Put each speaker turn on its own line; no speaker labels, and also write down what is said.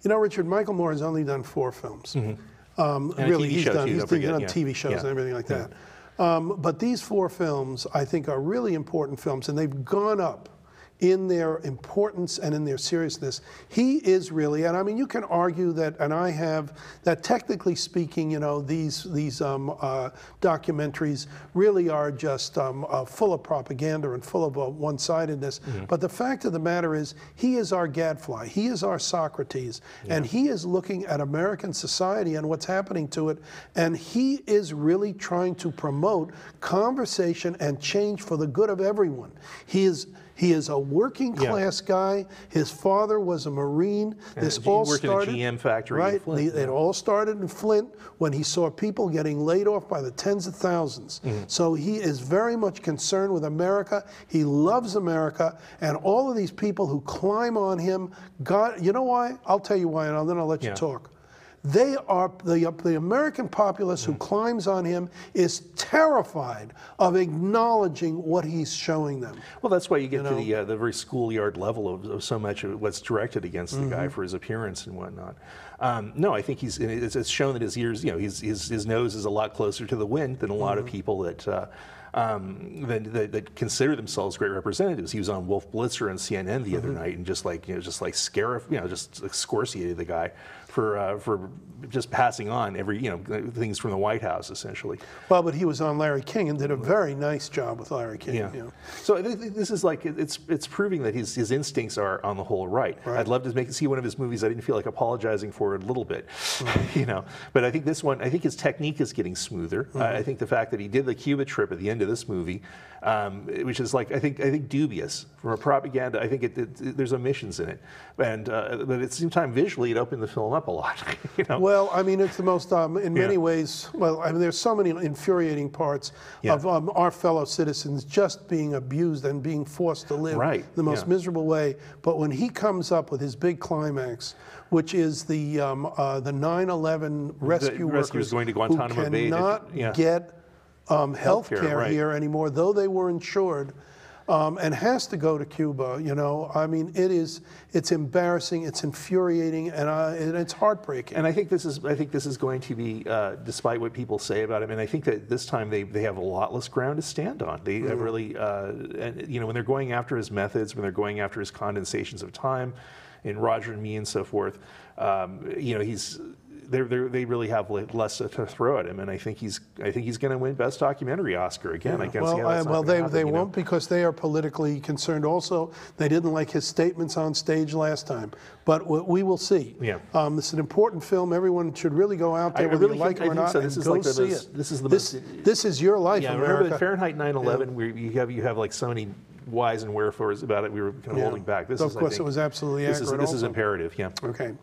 You know, Richard, Michael Moore has only done 4 films.
And
Really,
a TV
he's
show
done,
too,
he's
don't forget,
done
yeah.
TV shows
Yeah.
and everything like that. But these 4 films, I think, are really important films, and they've gone up in their importance and in their seriousness. He is really, and I mean, you can argue that, and I have, that technically speaking, you know, these documentaries really are just full of propaganda and full of one-sidedness. But the fact of the matter is, he is our gadfly. He is our Socrates, and he is looking at American society and what's happening to it, and he is really trying to promote conversation and change for the good of everyone. He is a working class guy. His father was a Marine. This all started,
in a GM factory
right?
in Flint.
It all started in Flint when he saw people getting laid off by the tens of thousands. So he is very much concerned with America. He loves America, and all of these people who climb on him. God, you know why? I'll tell you why, and then I'll let you talk. They are, the American populace who climbs on him is terrified of acknowledging what he's showing them.
Well, that's why you get to the very schoolyard level of so much of what's directed against the guy for his appearance and whatnot. No, I think it's shown that his ears, you know, his nose is a lot closer to the wind than a lot of people that consider themselves great representatives. He was on Wolf Blitzer on CNN the other night and just excoriated the guy for just passing on things from the White House essentially.
Well, but he was on Larry King and did a very nice job with Larry King.
Yeah.
You know.
So this is like it's proving that his instincts are on the whole right. I'd love to see one of his movies I didn't feel like apologizing for a little bit, you know. But I think this one, I think his technique is getting smoother. I think the fact that he did the Cuba trip at the end of this movie, which is like I think dubious from a propaganda. I think there's omissions in it, and but at the same time visually it opened the film up a lot. You know?
Well, I mean, it's the most, in many ways, well, I mean, there's so many infuriating parts of our fellow citizens just being abused and being forced to live the most miserable way. But when he comes up with his big climax, which is the 9/11 rescue workers
going to Guantanamo
who
Bay
cannot get health care here anymore, though they were insured, and has to go to Cuba. You know, I mean, it's embarrassing, it's infuriating, and it's heartbreaking.
And I think this is going to be, despite what people say about him, and I think that this time they have a lot less ground to stand on. They have really, and, you know, when they're going after his methods, when they're going after his condensations of time, in Roger and Me and so forth, you know, they really have less to throw at him, and I think he's going to win Best Documentary Oscar again. I can't see how that's not gonna happen,
they won't, because they are politically concerned. Also, they didn't like his statements on stage last time, but we will see. Yeah, this is an important film. Everyone should really go out there, whether you like it or not, and go see it. This is your life, America.
Remember that Fahrenheit 9/11, where you have like so many whys and wherefores about it. We were kind of holding back. This
of course, it was absolutely accurate.
This is imperative. Yeah.
Okay.